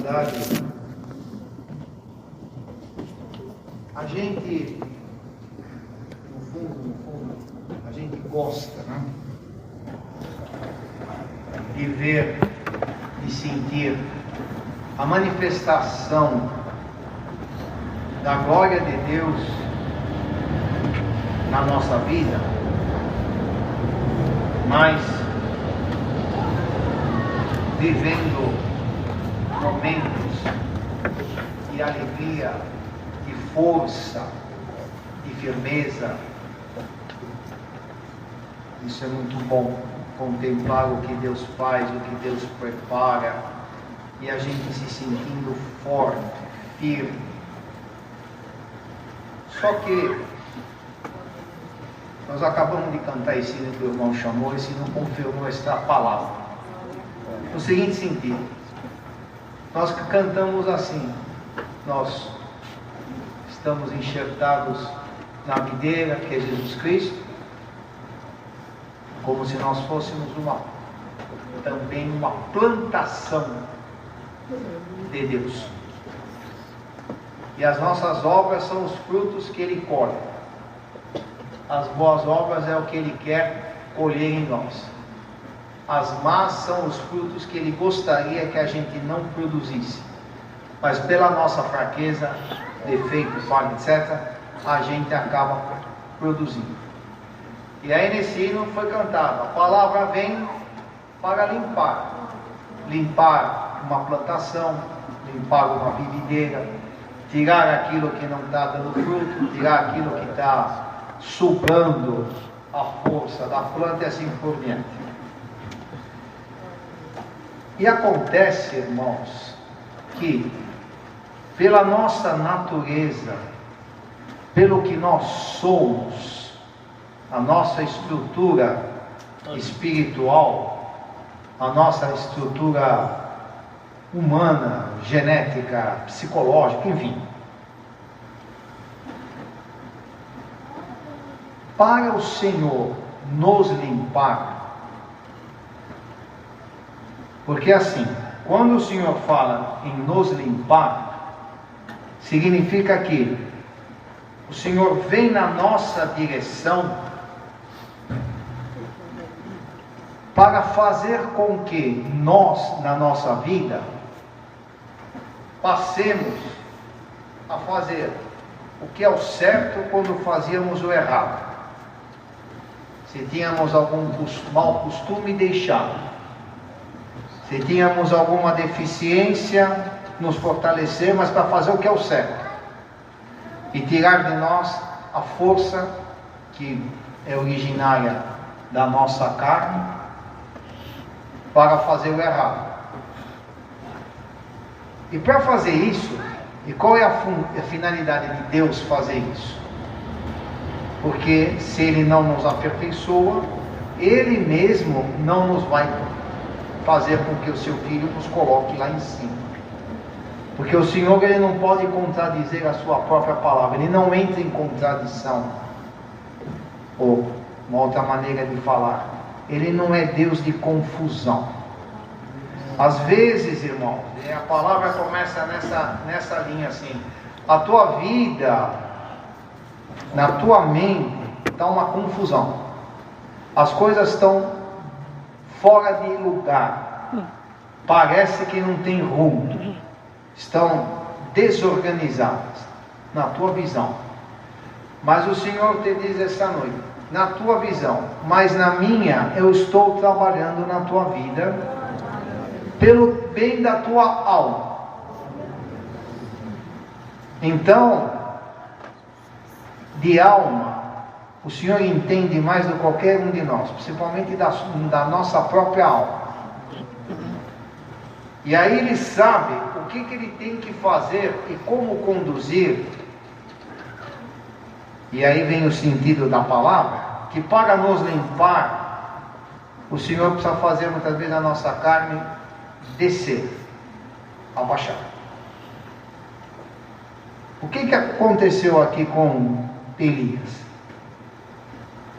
verdade, a gente, no fundo, a gente gosta, né? De ver e sentir a manifestação da glória de Deus na nossa vida, mas vivendo momentos de alegria, de força, de firmeza. Isso é muito bom, contemplar o que Deus faz, o que Deus prepara, e a gente se sentindo forte, firme. Só que nós acabamos de cantar esse hino que o irmão chamou, esse hino confirmou esta palavra. No seguinte sentido, nós cantamos assim: nós estamos enxertados na videira que é Jesus Cristo, como se nós fôssemos também uma plantação de Deus. E as nossas obras são os frutos que Ele colhe. As boas obras é o que Ele quer colher em nós. As más são os frutos que Ele gostaria que a gente não produzisse. Mas pela nossa fraqueza, defeito, falha, etc., a gente acaba produzindo. E aí nesse hino foi cantado: a palavra vem para limpar uma plantação, limpar uma videira, tirar aquilo que não está dando fruto, tirar aquilo que está sugando a força da planta e assim por diante. E acontece, irmãos, que pela nossa natureza, pelo que nós somos, a nossa estrutura espiritual, a nossa estrutura humana, genética, psicológica, enfim, para o Senhor nos limpar, porque assim, quando o Senhor fala em nos limpar, significa que o Senhor vem na nossa direção para fazer com que nós, na nossa vida, passemos a fazer o que é o certo quando fazíamos o errado. Se tínhamos algum mau costume, deixar. Se tínhamos alguma deficiência, nos fortalecer, mas para fazer o que é o certo. E tirar de nós a força que é originária da nossa carne para fazer o errado. E para fazer isso, e qual é a finalidade de Deus fazer isso? Porque se Ele não nos aperfeiçoa, Ele mesmo não nos vai fazer com que o seu Filho nos coloque lá em cima. Porque o Senhor, Ele não pode contradizer a sua própria palavra, Ele não entra em contradição. Ou uma outra maneira de falar, Ele não é Deus de confusão. Às vezes, irmão, a palavra começa nessa linha assim: a tua vida, na tua mente, está uma confusão. As coisas estão fora de lugar. Parece que não tem rumo. Estão desorganizadas na tua visão. Mas o Senhor te diz esta noite: na tua visão, mas na minha, eu estou trabalhando na tua vida, pelo bem da tua alma. Então, de alma, o Senhor entende mais do que qualquer um de nós, principalmente da nossa própria alma. E aí Ele sabe o que Ele tem que fazer e como conduzir. E aí vem o sentido da palavra, que para nos limpar, o Senhor precisa fazer muitas vezes a nossa carne descer, abaixar. O que aconteceu aqui com Elias?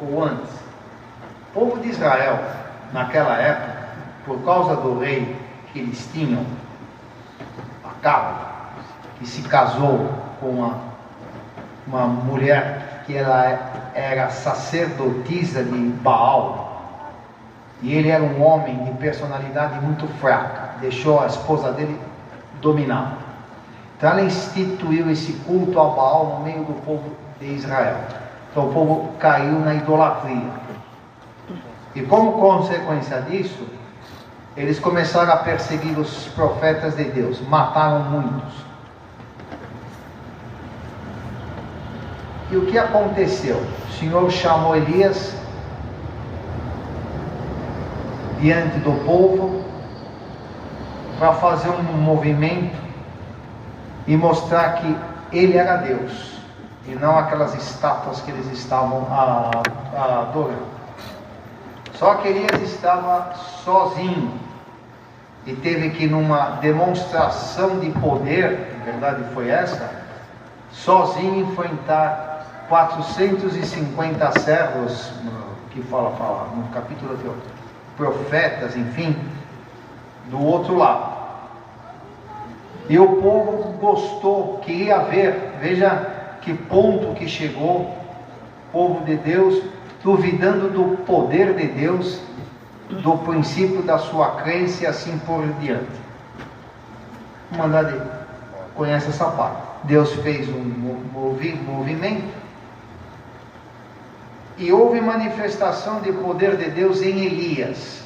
Ou antes, o povo de Israel, naquela época, por causa do rei que eles tinham, que se casou com uma mulher que ela era sacerdotisa de Baal, e ele era um homem de personalidade muito fraca, deixou a esposa dele dominar. Então ela instituiu esse culto ao Baal no meio do povo de Israel. Então o povo caiu na idolatria. E como consequência disso, eles começaram a perseguir os profetas de Deus, mataram muitos. E o que aconteceu? O Senhor chamou Elias diante do povo para fazer um movimento e mostrar que ele era Deus e não aquelas estátuas que eles estavam adorando. Só que Elias estava sozinho e teve que, numa demonstração de poder, na verdade foi essa, sozinho enfrentar 450 servos, que fala no capítulo anterior, profetas, enfim, do outro lado. E o povo gostou, queria ver, veja que ponto que chegou o povo de Deus, duvidando do poder de Deus, do princípio da sua crença e assim por diante. Vamos mandar de conhece essa parte. Deus fez um movimento e houve manifestação de poder de Deus em Elias,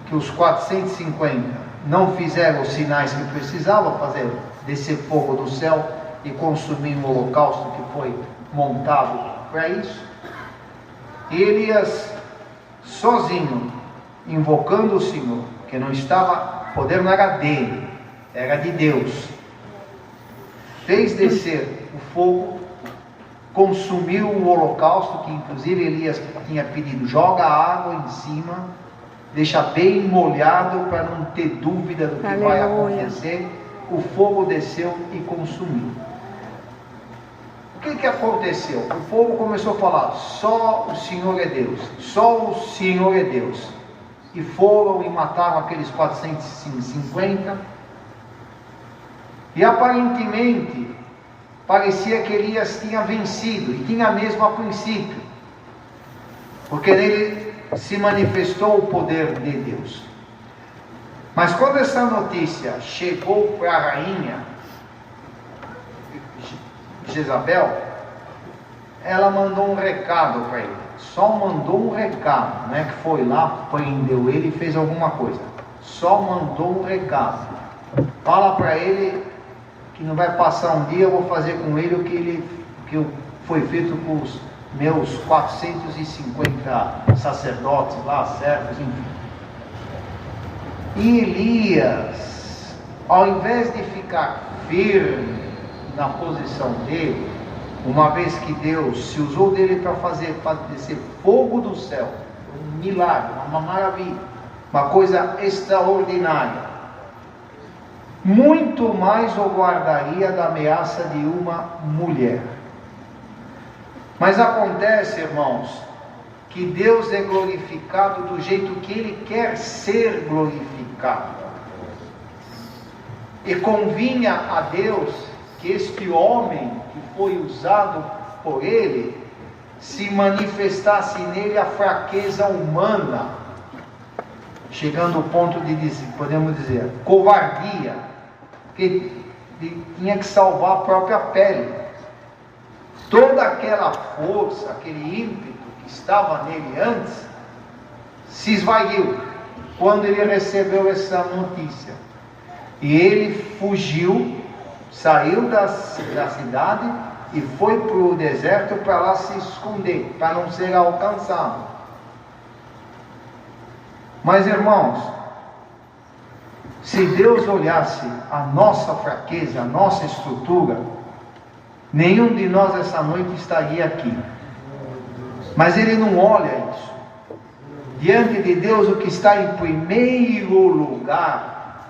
que os 450 não fizeram os sinais que precisavam fazer, descer fogo do céu e consumir o holocausto que foi montado para isso. E Elias, sozinho, invocando o Senhor, que não estava, o poder não era dele, era de Deus, fez descer o fogo, consumiu o holocausto, que inclusive Elias tinha pedido, joga água em cima, deixa bem molhado para não ter dúvida do que vai acontecer. O fogo desceu e consumiu. O que aconteceu? O povo começou a falar, só o Senhor é Deus, só o Senhor é Deus. E foram e mataram aqueles 450. E aparentemente, parecia que Elias tinha vencido, e tinha mesmo a princípio, porque nele se manifestou o poder de Deus. Mas quando essa notícia chegou para a rainha Jezabel, ela mandou um recado para ele. Só mandou um recado, não é que foi lá, prendeu ele e fez alguma coisa. Só mandou um recado. Fala para ele que não vai passar um dia, eu vou fazer com ele o que foi feito com os meus 450 sacerdotes lá, servos, enfim. E Elias, ao invés de ficar firme na posição dele, uma vez que Deus se usou dele para descer fogo do céu, um milagre, uma maravilha, uma coisa extraordinária, muito mais o guardaria da ameaça de uma mulher. Mas acontece, irmãos, que Deus é glorificado do jeito que Ele quer ser glorificado. E convinha a Deus que este homem que foi usado por Ele, se manifestasse nele a fraqueza humana, chegando ao ponto de dizer, podemos dizer, covardia, que tinha que salvar a própria pele. Toda aquela força, aquele ímpeto que estava nele antes, se esvaiu quando ele recebeu essa notícia. E ele fugiu, saiu da cidade e foi para o deserto para lá se esconder, para não ser alcançado. Mas, irmãos, se Deus olhasse a nossa fraqueza, a nossa estrutura, nenhum de nós essa noite estaria aqui. Mas Ele não olha isso. Diante de Deus, o que está em primeiro lugar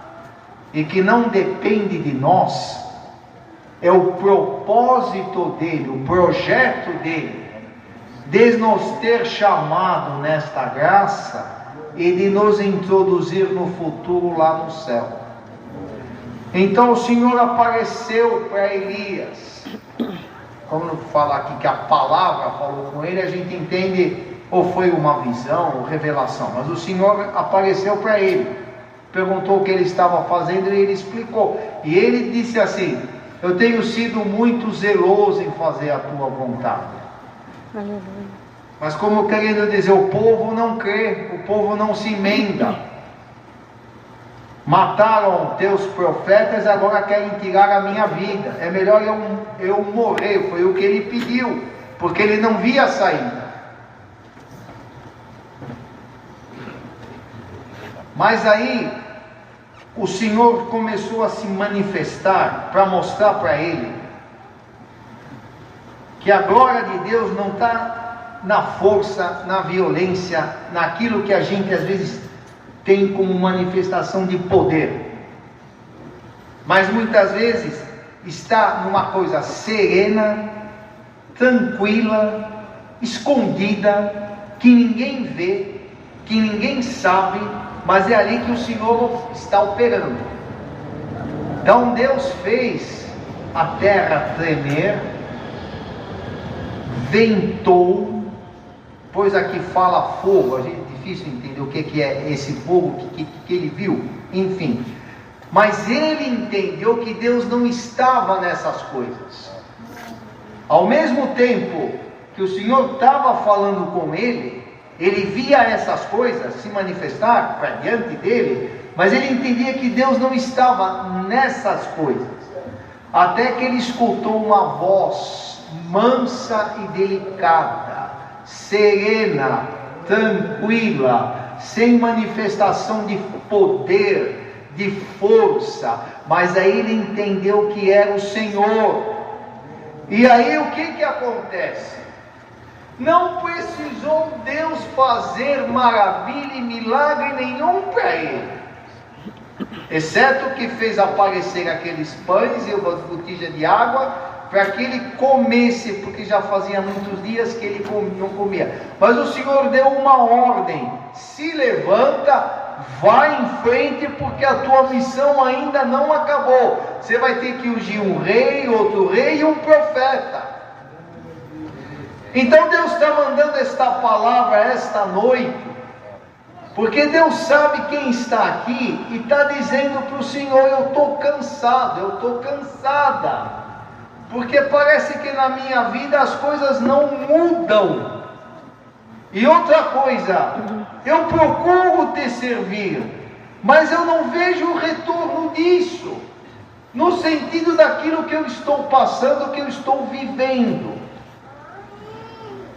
e que não depende de nós é o propósito dele, o projeto dele, de nos ter chamado nesta graça e de nos introduzir no futuro lá no céu. Então o Senhor apareceu para Elias. Quando fala aqui que a palavra falou com ele, a gente entende ou foi uma visão ou revelação, mas o Senhor apareceu para ele, perguntou o que ele estava fazendo e ele explicou. E ele disse assim: eu tenho sido muito zeloso em fazer a tua vontade. Aleluia. Mas como querendo dizer, o povo não crê, o povo não se emenda. Mataram teus profetas, agora querem tirar a minha vida. É melhor eu morrer. Foi o que ele pediu, porque ele não via a saída. Mas aí o Senhor começou a se manifestar para mostrar para ele que a glória de Deus não está na força, na violência, naquilo que a gente às vezes tem como manifestação de poder, mas muitas vezes está numa coisa serena, tranquila, escondida, que ninguém vê, que ninguém sabe, mas é ali que o Senhor está operando. Então Deus fez a terra tremer, ventou, pois aqui fala fogo, a gente difícil entender o que é esse fogo que ele viu, enfim, mas ele entendeu que Deus não estava nessas coisas. Ao mesmo tempo que o Senhor estava falando com ele, ele via essas coisas se manifestar para diante dele, mas ele entendia que Deus não estava nessas coisas, até que ele escutou uma voz mansa e delicada, serena, tranquila, sem manifestação de poder, de força, mas aí ele entendeu que era o Senhor. E aí o que acontece? Não precisou Deus fazer maravilha e milagre nenhum para ele, exceto que fez aparecer aqueles pães e uma botija de água, para que ele comesse, porque já fazia muitos dias que ele não comia. Mas o Senhor deu uma ordem: se levanta, vai em frente, porque a tua missão ainda não acabou. Você vai ter que ungir um rei, outro rei e um profeta. Então Deus está mandando esta palavra esta noite, porque Deus sabe quem está aqui e está dizendo para o Senhor: eu estou cansado, eu estou cansada, porque parece que na minha vida as coisas não mudam. E outra coisa, eu procuro te servir, mas eu não vejo o retorno disso, no sentido daquilo que eu estou passando, que eu estou vivendo.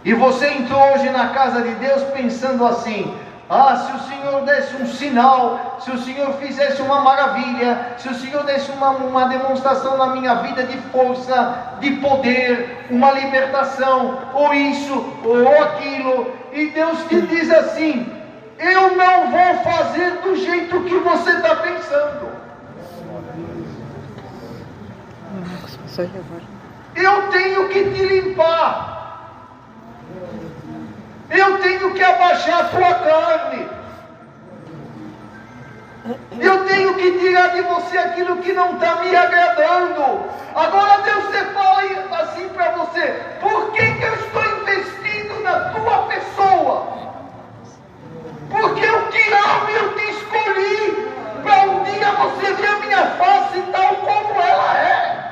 E você entrou hoje na casa de Deus pensando assim: se o Senhor desse um sinal, se o Senhor fizesse uma maravilha, se o Senhor desse uma demonstração na minha vida de força, de poder, uma libertação, ou isso, ou aquilo. E Deus te diz assim: eu não vou fazer do jeito que você está pensando. Eu tenho que te limpar. Eu tenho que abaixar a tua carne. Eu tenho que tirar de você aquilo que não está me agradando. Agora Deus fala assim para você: por que eu estou investindo na tua pessoa? Porque eu te amo e eu te escolhi para um dia você ver a minha face tal como ela é.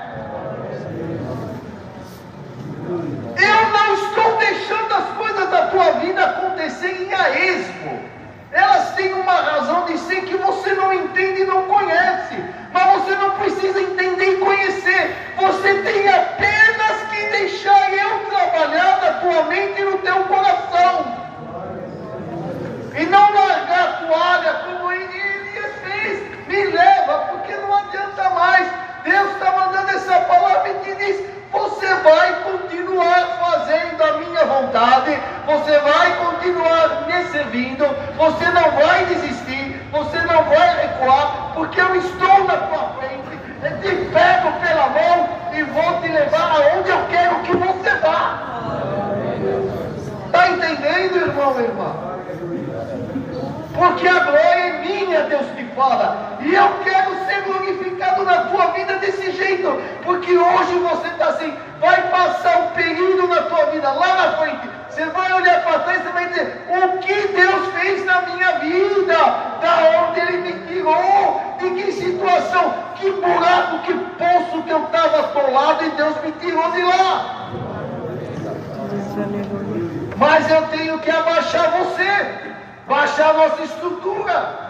Eu não estou deixando as coisas da tua vida acontecerem a esmo. Elas têm uma razão de ser que você não entende e não conhece. Mas você não precisa entender e conhecer. Você tem apenas que deixar eu trabalhar na tua mente e no teu coração. E não largar a toalha como Elias fez. Me leva, porque não adianta mais. Deus está mandando essa palavra e te diz: você vai continuar fazendo a minha vontade, você vai continuar me servindo, você não vai desistir, você não vai recuar, porque eu estou na tua frente, eu te pego pela mão e vou te levar aonde eu quero que você vá. Está entendendo, irmão e irmã? Porque a glória é minha, Deus te fala, e eu quero ser glorificado na porque hoje você está assim, vai passar um período na tua vida, lá na frente, você vai olhar para trás e vai dizer, o que Deus fez na minha vida, da onde Ele me tirou, de que situação, que buraco, que poço que eu estava atolado e Deus me tirou de lá. Mas eu tenho que abaixar você, baixar a nossa estrutura,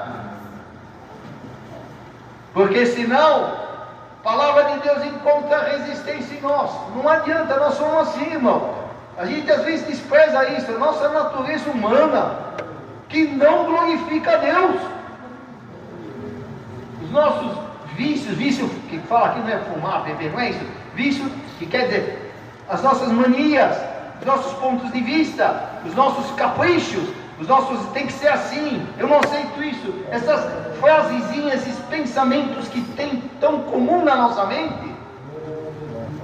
porque senão a palavra de Deus encontra resistência em nós. Não adianta, nós somos assim, irmão. A gente às vezes despreza isso, a nossa natureza humana, que não glorifica a Deus. Os nossos vícios, vício que fala aqui não é fumar, beber, não é isso. Vício que quer dizer as nossas manias, os nossos pontos de vista, os nossos caprichos, os nossos tem que ser assim, eu não aceito isso. Essas frasezinhas, esses pensamentos que tem tão comum na nossa mente,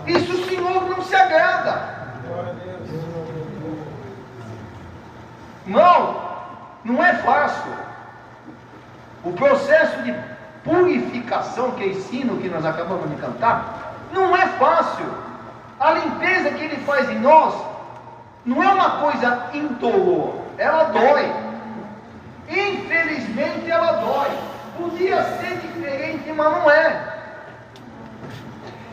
isso o Senhor não se agrada. Não é fácil. O processo de purificação, que é ensino que nós acabamos de cantar, não é fácil. A limpeza que Ele faz em nós não é uma coisa indolor, ela dói. Infelizmente ela dói. Podia ser diferente, mas não é.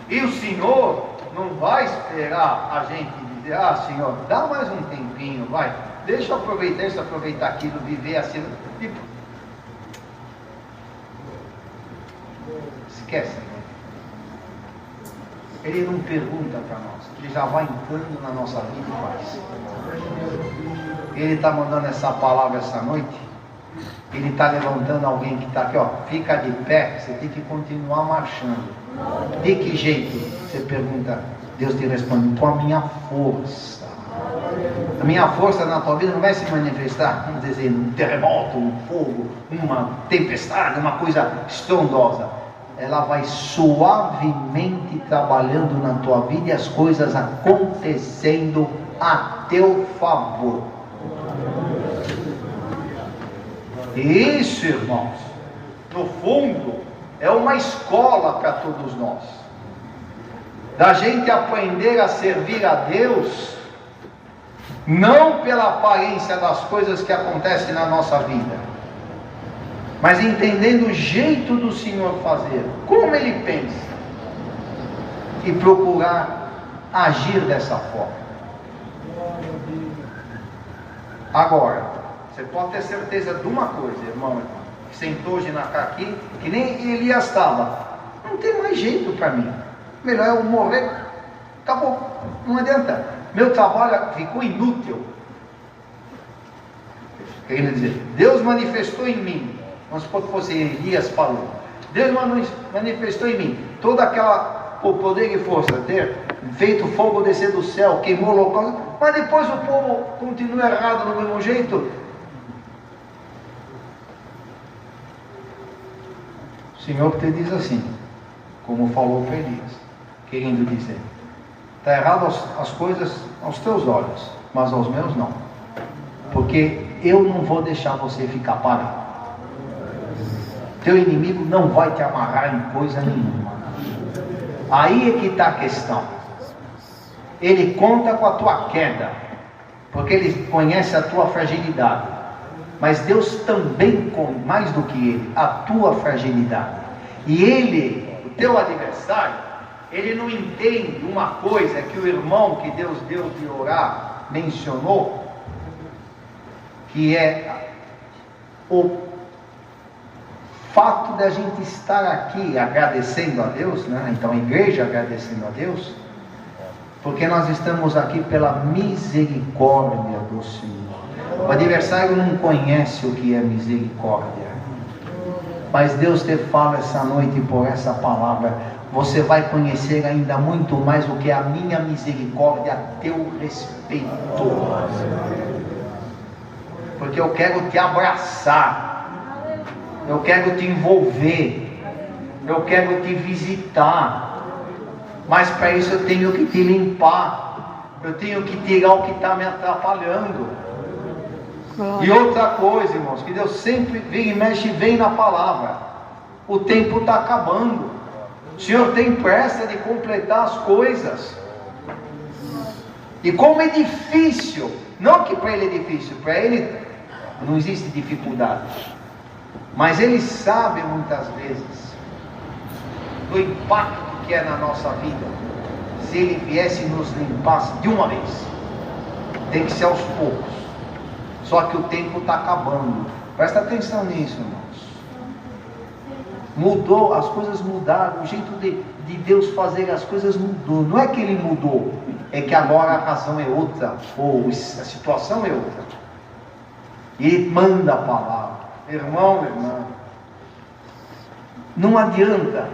E o Senhor não vai esperar a gente dizer, Senhor, dá mais um tempinho, vai. Deixa eu aproveitar aquilo, viver assim. Esquece. Ele não pergunta para nós. Ele já vai entrando na nossa vida e faz. Ele está mandando essa palavra essa noite. Ele está levantando alguém que está aqui, fica de pé. Você tem que continuar marchando. De que jeito? Você pergunta, Deus te responde, com a minha força. A minha força na tua vida não vai se manifestar, vamos dizer, um terremoto, um fogo, uma tempestade, uma coisa estrondosa. Ela vai suavemente trabalhando na tua vida e as coisas acontecendo a teu favor. Isso, irmãos, no fundo, é uma escola para todos nós. Da gente aprender a servir a Deus, não pela aparência das coisas que acontecem na nossa vida, mas entendendo o jeito do Senhor fazer, como Ele pensa, e procurar agir dessa forma. Agora, você pode ter certeza de uma coisa, irmão, que sentou hoje aqui, que nem Elias estava, não tem mais jeito para mim, melhor eu morrer, acabou, não adianta. Meu trabalho ficou inútil. Querendo dizer, Deus manifestou em mim. Vamos supor que fosse Elias falando. Deus manifestou em mim toda aquela poder e força, ter feito fogo descer do céu, queimou o local, mas depois o povo continua errado do mesmo jeito. O Senhor te diz assim, como falou para Elias, querendo dizer, está errado as coisas aos teus olhos, mas aos meus não, porque eu não vou deixar você ficar parado. Teu inimigo não vai te amarrar em coisa nenhuma. Aí é que está a questão. Ele conta com a tua queda, porque ele conhece a tua fragilidade, mas Deus também, mais do que ele, a tua fragilidade. E ele, o teu adversário, ele não entende uma coisa que o irmão que Deus deu de orar mencionou, que é o fato da gente estar aqui agradecendo a Deus, né? Então a igreja agradecendo a Deus, porque nós estamos aqui pela misericórdia do Senhor. O adversário não conhece o que é misericórdia, mas Deus te fala essa noite por essa palavra. Você vai conhecer ainda muito mais o que é a minha misericórdia a teu respeito, porque eu quero te abraçar, eu quero te envolver, eu quero te visitar, mas para isso eu tenho que te limpar, eu tenho que tirar o que está me atrapalhando. E outra coisa, irmãos, que Deus sempre vem e mexe e vem na palavra, o tempo está acabando. O Senhor tem pressa de completar as coisas. E como é difícil, não que para Ele é difícil, para Ele não existe dificuldade, mas Ele sabe muitas vezes do impacto que é na nossa vida, se Ele viesse e nos limpasse de uma vez. Tem que ser aos poucos, só que o tempo está acabando. Presta atenção nisso, irmãos. Mudou, as coisas mudaram, o jeito de Deus fazer as coisas mudou. Não é que Ele mudou, é que agora a razão é outra, ou a situação é outra. E Ele manda a palavra. Irmão, irmã, não adianta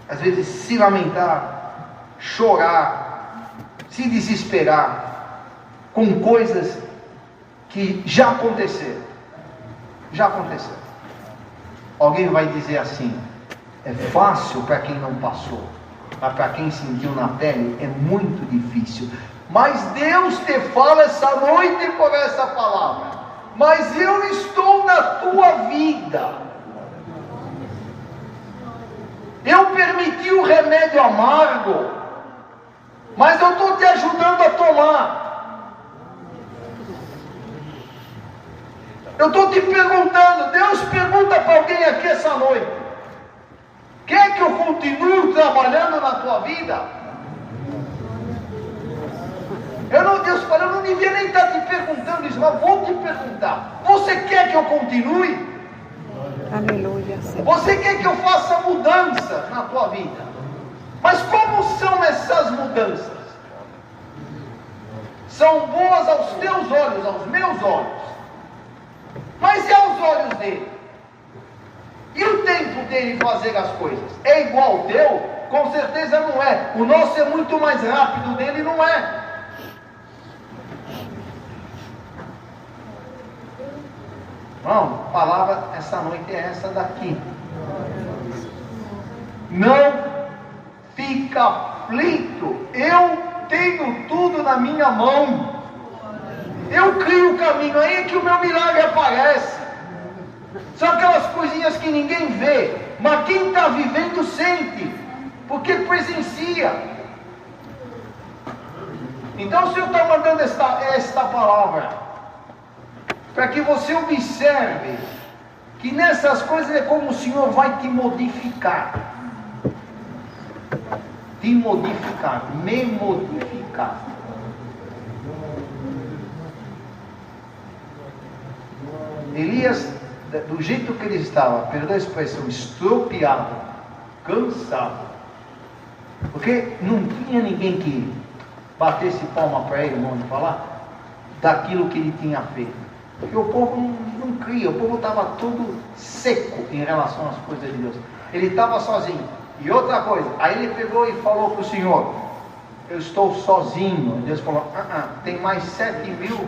às vezes se lamentar, chorar, se desesperar com coisas que já aconteceram. Já aconteceu. Alguém vai dizer assim: é fácil para quem não passou, mas para quem sentiu na pele é muito difícil. Mas Deus te fala essa noite por essa palavra: mas eu estou na tua vida. Eu permiti o remédio amargo, mas eu estou te ajudando a tomar. Eu estou te perguntando, Deus pergunta para alguém aqui essa noite: quer que eu continue trabalhando na tua vida? Deus fala, eu não devia nem estar te perguntando isso, mas vou te perguntar: você quer que eu continue? Aleluia. Você quer que eu faça mudança na tua vida? Mas como são essas mudanças? São boas aos teus olhos, aos meus olhos, mas e aos olhos dele? E o tempo dele fazer as coisas? É igual ao teu? Com certeza não é. O nosso é muito mais rápido, o dele não é. Irmão, a palavra essa noite é essa daqui. Não fica aflito. Eu tenho tudo na minha mão. Eu crio o caminho, aí é que o meu milagre aparece. São aquelas coisinhas que ninguém vê, mas quem está vivendo sente, porque presencia. Então o Senhor está mandando esta palavra para que você observe que nessas coisas é como o Senhor vai te modificar. Te modificar, me modificar. Elias, do jeito que ele estava, perdão a expressão, estropiado, cansado, porque não tinha ninguém que batesse palma para ele, vamos falar, daquilo que ele tinha feito. Porque o povo não cria, o povo estava todo seco em relação às coisas de Deus. Ele estava sozinho. E outra coisa, aí ele pegou e falou para o Senhor: eu estou sozinho. Deus falou: tem mais 7.000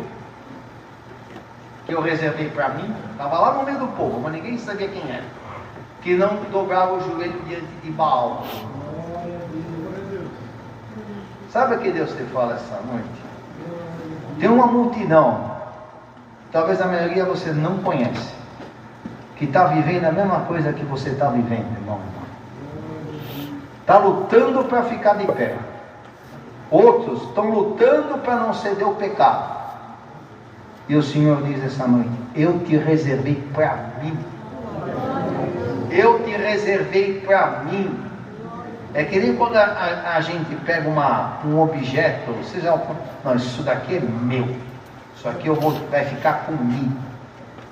que eu reservei para mim. Estava lá no meio do povo, mas ninguém sabia quem era, que não dobrava o joelho diante de Baal. Sabe o que Deus te fala essa noite? Tem uma multidão, talvez a maioria você não conhece, que está vivendo a mesma coisa que você está vivendo, irmão. Está lutando para ficar de pé. Outros estão lutando para não ceder o pecado. E o Senhor diz essa noite: eu te reservei para mim. Eu te reservei para mim. É que nem quando a gente pega um objeto, seja, não, isso daqui é meu. Isso aqui vai ficar comigo.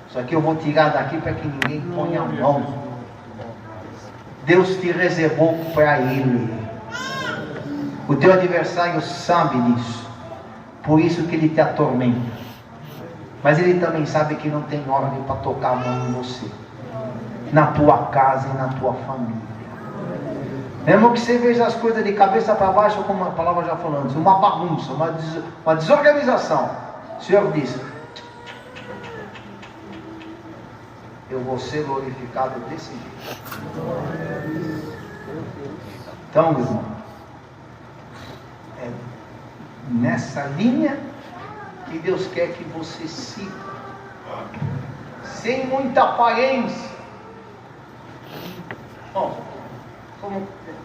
Isso aqui eu vou tirar daqui para que ninguém ponha a mão. Deus te reservou para Ele. O teu adversário sabe disso, por isso que ele te atormenta. Mas ele também sabe que não tem ordem para tocar a mão em você, na tua casa e na tua família. Mesmo que você veja as coisas de cabeça para baixo, como a palavra já falou antes, uma bagunça, uma desorganização, o Senhor diz: eu vou ser glorificado desse jeito. Então, meu irmão, é nessa linha que Deus quer que você siga, sem muita aparência. Bom,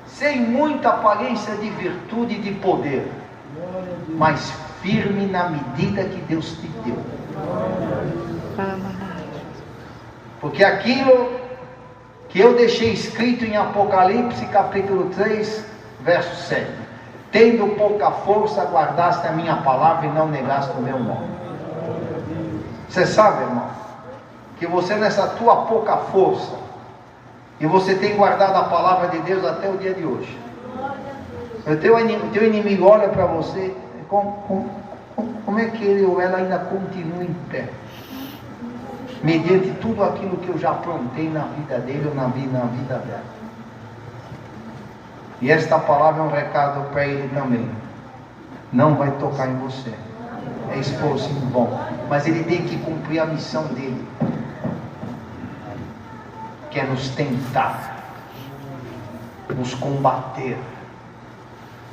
sem muita aparência de virtude e de poder, mas firme na medida que Deus te deu. Porque aquilo que eu deixei escrito em Apocalipse capítulo 3, verso 7: tendo pouca força, guardaste a minha palavra e não negaste o meu nome. Você sabe, irmão, que você nessa tua pouca força, e você tem guardado a palavra de Deus até o dia de hoje. O teu inimigo olha para você, como é que ele ou ela ainda continua em pé? Mediante tudo aquilo que eu já aprontei na vida dele ou na vida dela. E esta palavra é um recado para ele também. Não vai tocar em você. É esforço em vão. Mas ele tem que cumprir a missão dele, que é nos tentar, nos combater,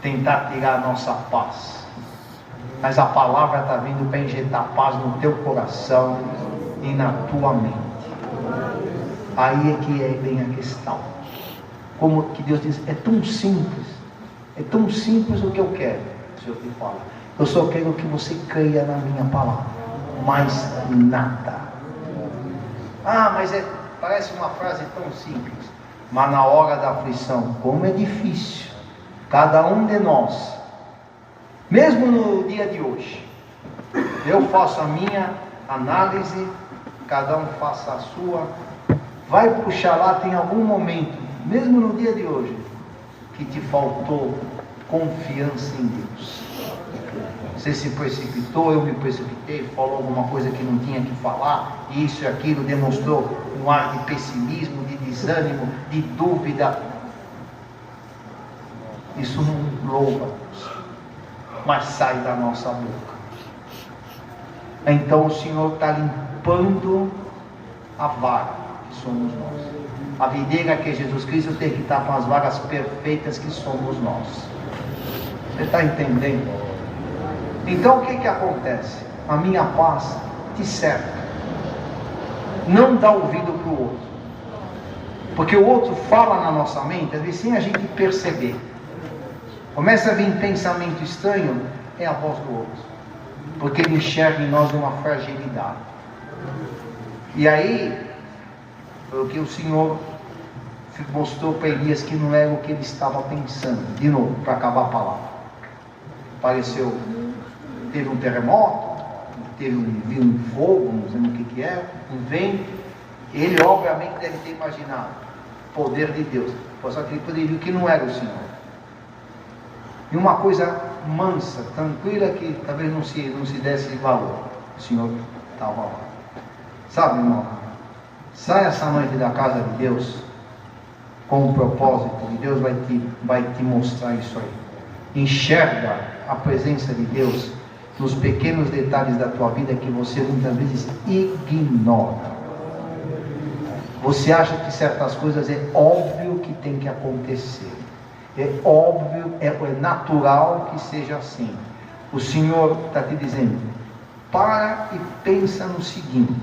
tentar tirar a nossa paz. Mas a palavra está vindo para injetar paz no teu coração e na tua mente. Aí é que vem a questão. Como que Deus diz, é tão simples o que eu quero. O Senhor te fala, eu só quero que você creia na minha palavra, mais nada. Mas parece uma frase tão simples, mas na hora da aflição, como é difícil. Cada um de nós, mesmo no dia de hoje, eu faço a minha análise, cada um faça a sua, vai puxar lá, tem algum momento, mesmo no dia de hoje, que te faltou confiança em Deus. Você se precipitou, eu me precipitei, falou alguma coisa que não tinha que falar, isso e aquilo, demonstrou um ar de pessimismo, de desânimo, de dúvida. Isso não louva Deus, mas sai da nossa boca. Então o Senhor está limpando a vaga que somos nós. A videira que é Jesus Cristo tem que estar com as vagas perfeitas que somos nós. Você está entendendo? Então o que acontece? A minha paz te cerca. Não dá ouvido para o outro. Porque o outro fala na nossa mente, às vezes sem a gente perceber. Começa a vir pensamento estranho, é a voz do outro. Porque ele enxerga em nós uma fragilidade. E aí, foi o que o Senhor mostrou para Elias que não era o que ele estava pensando. De novo, para acabar a palavra. Apareceu, teve um terremoto, viu um fogo, não sei o que é, um vento. Ele obviamente deve ter imaginado o poder de Deus. Só que ele viu que não era o Senhor. E uma coisa mansa, tranquila, que talvez não se desse valor. O Senhor estava lá. Sabe, irmão? Sai essa noite da casa de Deus com um propósito, e Deus vai te mostrar isso aí. Enxerga a presença de Deus nos pequenos detalhes da tua vida que você muitas vezes ignora. Você acha que certas coisas é óbvio que tem que acontecer. É óbvio, é natural que seja assim. O Senhor está te dizendo, para e pensa no seguinte: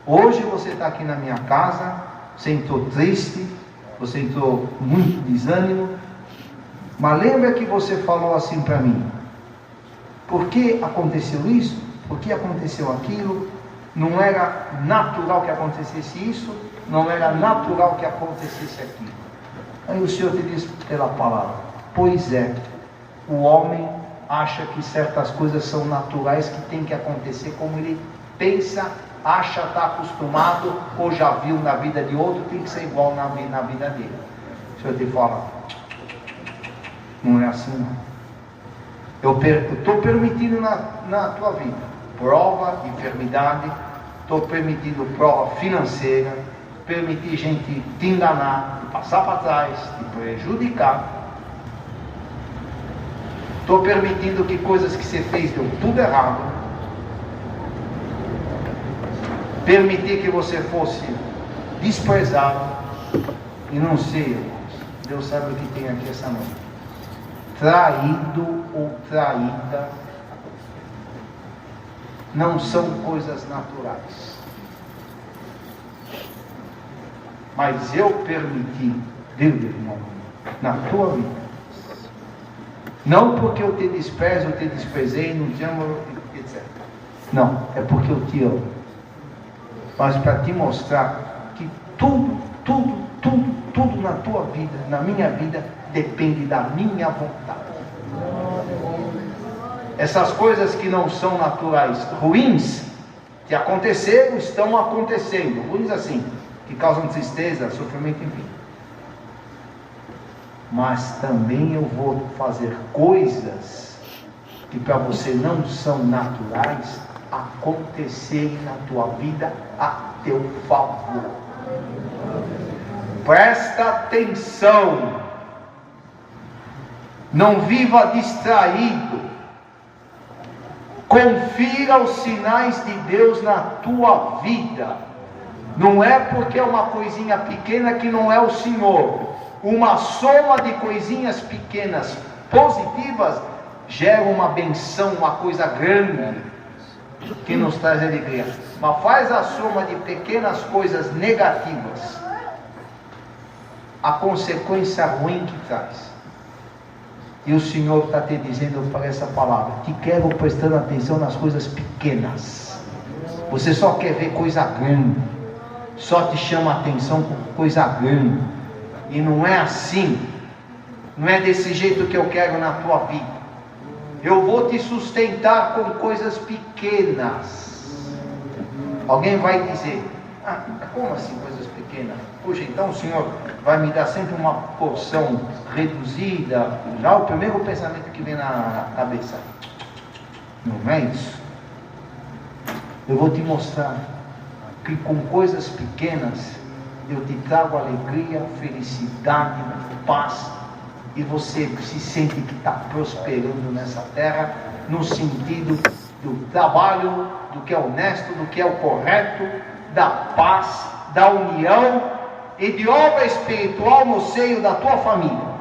hoje você está aqui na minha casa, você entrou triste, você entrou muito desânimo, mas lembra que você falou assim para mim: por que aconteceu isso? Por que aconteceu aquilo? Não era natural que acontecesse isso, não era natural que acontecesse aquilo. Aí o Senhor te diz pela palavra: pois é, o homem acha que certas coisas são naturais, que tem que acontecer como ele pensa, acha, está acostumado, ou já viu na vida de outro, tem que ser igual na vida dele. O Senhor te fala: não é assim não. Eu estou permitindo na tua vida prova de enfermidade, estou permitindo prova financeira, permitir gente te enganar, te passar para trás, te prejudicar. Estou permitindo que coisas que você fez deu tudo errado. Permitir que você fosse desprezado. E não sei, irmãos, Deus sabe o que tem aqui essa noite. Traído ou traída não são coisas naturais. Mas eu permiti, viu, irmão? na tua vida. Não porque eu te desprezo, eu te desprezei, não te amo, etc. Não, é porque eu te amo. Mas para te mostrar que tudo na tua vida, na minha vida, depende da minha vontade. Essas coisas que não são naturais, ruins, que aconteceram, estão acontecendo. Ruins assim, que causam tristeza, sofrimento, enfim. Mas também eu vou fazer coisas que para você não são naturais acontecerem na tua vida a teu favor. Presta atenção. Não viva distraído. Confira os sinais de Deus na tua vida. Não é porque é uma coisinha pequena que não é o Senhor. Uma soma de coisinhas pequenas positivas gera uma benção, uma coisa grande que nos traz alegria. Mas faz a soma de pequenas coisas negativas, a consequência ruim que traz. E o Senhor está te dizendo para essa palavra: te quero prestando atenção nas coisas pequenas. Você só quer ver coisa grande, só te chama a atenção com coisa grande. E não é assim, não é desse jeito que eu quero na tua vida. Eu vou te sustentar com coisas pequenas. Alguém vai dizer: como assim coisas pequenas? Puxa, então o Senhor vai me dar sempre uma porção reduzida? Já o primeiro pensamento que vem na cabeça. Não é isso. Eu vou te mostrar que com coisas pequenas eu te trago alegria, felicidade, paz, e você se sente que está prosperando nessa terra, no sentido do trabalho, do que é honesto, do que é o correto, da paz, da união e de obra espiritual no seio da tua família.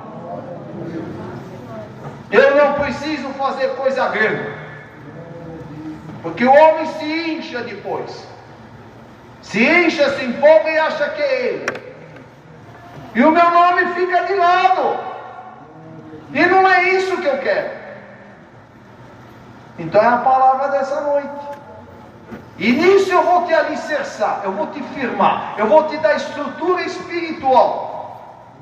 Eu não preciso fazer coisa grande, porque o homem se incha depois. Se incha, se empolga e acha que é ele. E o meu nome fica de lado. E não é isso que eu quero. Então é a palavra dessa noite. E nisso eu vou te alicerçar, eu vou te firmar, eu vou te dar estrutura espiritual.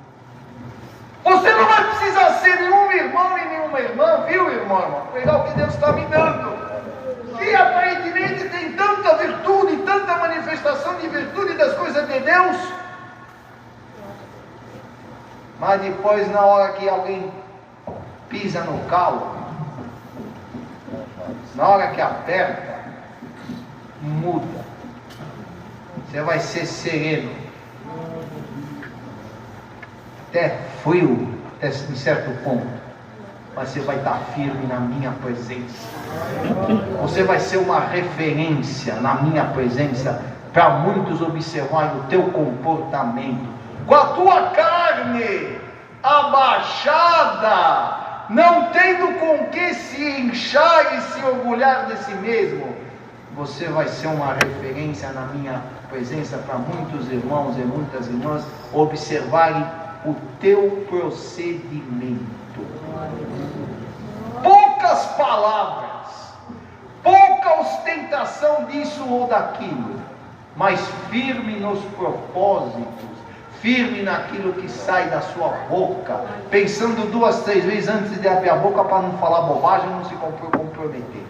Você não vai precisar ser nenhum irmão e nenhuma irmã, viu, irmão? Pegar o que Deus está me dando. Que aparentemente tem tanta virtude, tanta manifestação de virtude das coisas de Deus, mas depois, na hora que alguém pisa no calo, na hora que aperta, muda. Você vai ser sereno, até frio, até em certo ponto, mas você vai estar firme na minha presença. Você vai ser uma referência na minha presença, para muitos observarem o teu comportamento, com a tua carne abaixada, não tendo com que se inchar e se orgulhar de si mesmo. Você vai ser uma referência na minha presença, para muitos irmãos e muitas irmãs observarem o teu procedimento. Poucas palavras, pouca ostentação disso ou daquilo, mas firme nos propósitos, firme naquilo que sai da sua boca, pensando 2, 3 vezes antes de abrir a boca, para não falar bobagem e não se comprometer.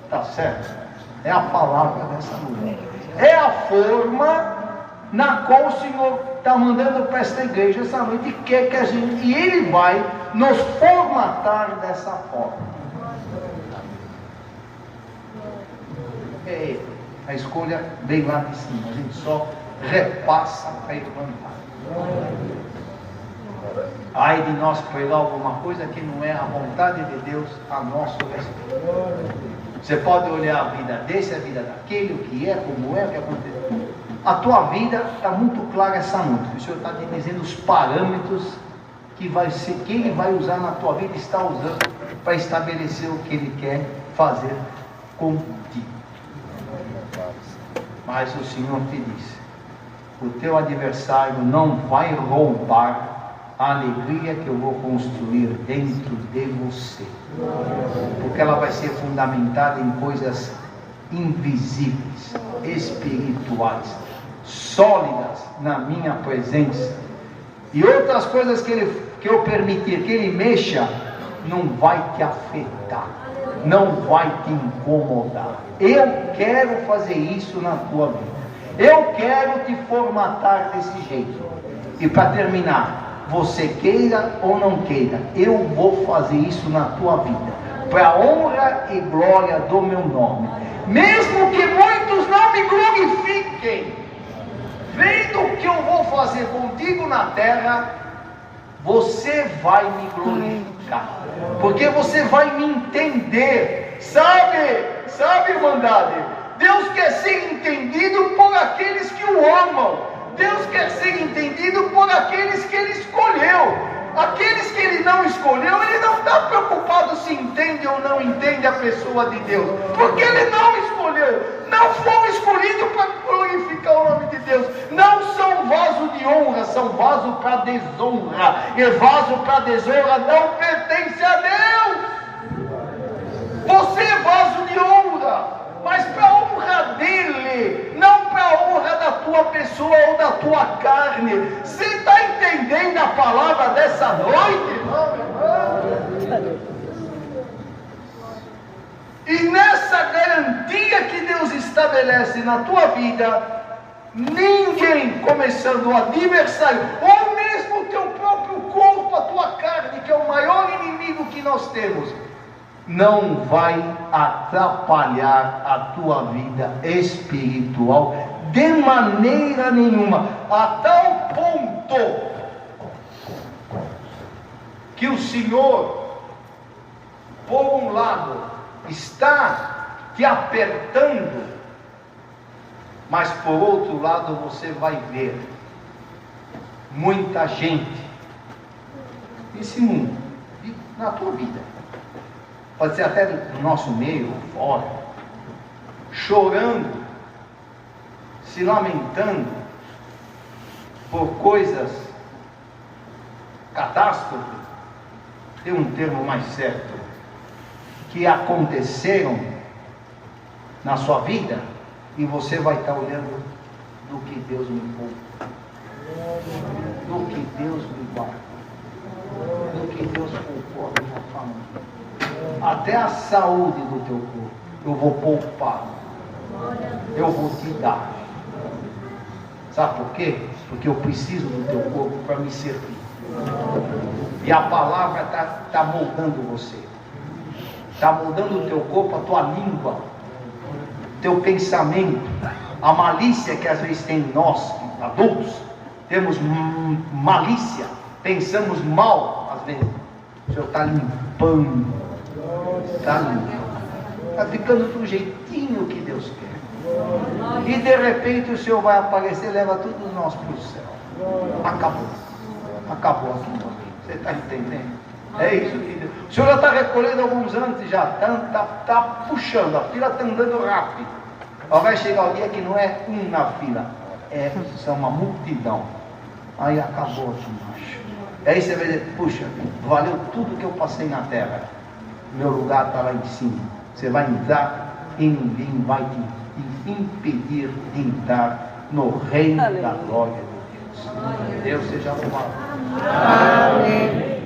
Tá certo? É a palavra dessa mulher, é a forma na qual o Senhor está mandando para esta igreja essa noite, e quer que a gente, e Ele vai nos formatar dessa forma. É a escolha bem lá de cima, a gente só repassa para levantar. Ai de nós pregar alguma coisa que não é a vontade de Deus a nosso respeito. Você pode olhar a vida desse, a vida daquele, o que é, como é, o que aconteceu. A tua vida está muito clara essa noite. O Senhor está te dizendo os parâmetros que Ele vai usar na tua vida, está usando para estabelecer o que Ele quer fazer contigo. Mas o Senhor te diz: o teu adversário não vai roubar a alegria que eu vou construir dentro de você. Porque ela vai ser fundamentada em coisas invisíveis, espirituais, sólidas na minha presença. E outras coisas que eu permitir que ele mexa, não vai te afetar, não vai te incomodar. Eu quero fazer isso na tua vida. Eu quero te formatar desse jeito. E para terminar, você queira ou não queira, eu vou fazer isso na tua vida, para a honra e glória do meu nome. Mesmo que muitos não me glorifiquem, vendo o que eu vou fazer contigo na terra, você vai me glorificar, porque você vai me entender. Sabe, irmandade? Deus quer ser entendido por aqueles que o amam. Deus quer ser entendido por aqueles que Ele escolheu. Aqueles que Ele não escolheu, Ele não está preocupado se entende ou não entende a pessoa de Deus, porque Ele não escolheu. Não foram escolhidos para glorificar o nome de Deus. Não são vaso de honra, são vaso para desonra. E vaso para desonra não pertence a Deus. Você é vaso de honra, mas para a honra dele, não para a honra da tua pessoa ou da tua carne. Você está entendendo a palavra dessa noite? E nessa garantia que Deus estabelece na tua vida, ninguém, começando o adversário, ou mesmo o teu próprio corpo, a tua carne, que é o maior inimigo que nós temos, não vai atrapalhar a tua vida espiritual de maneira nenhuma, a tal ponto que o Senhor, por um lado, está te apertando, mas por outro lado você vai ver muita gente nesse mundo, na tua vida, pode ser até no nosso meio, fora, chorando, se lamentando por coisas, catástrofe, tem um termo mais certo, que aconteceram na sua vida, e você vai estar olhando do que Deus me poupou, do que Deus me guardou, do que Deus poupou a minha família. Até a saúde do teu corpo eu vou poupar, eu vou te dar. Sabe por quê? Porque eu preciso do teu corpo para me servir. E a palavra está moldando você, está moldando o teu corpo, a tua língua, teu pensamento, a malícia que às vezes tem em nós, adultos, temos malícia, pensamos mal às vezes. O Senhor está limpando, está ficando do jeitinho que Deus quer. E de repente o Senhor vai aparecer e leva todos nós para o céu. Acabou aqui, meu amigo. Você está entendendo? É isso que Deus. O Senhor já está recolhendo alguns antes, já está puxando, a fila está andando rápido. Vai chegar o dia que não é um na fila, são uma multidão. Aí acabou aqui embaixo. Aí você vai dizer, puxa, valeu tudo que eu passei na terra. Meu lugar está lá em cima. Você vai entrar e ninguém vai te impedir de entrar no reino da glória de Deus. Deus seja louvado. Amém.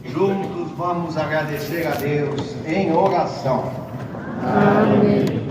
Juntos vamos agradecer a Deus em oração. Amém.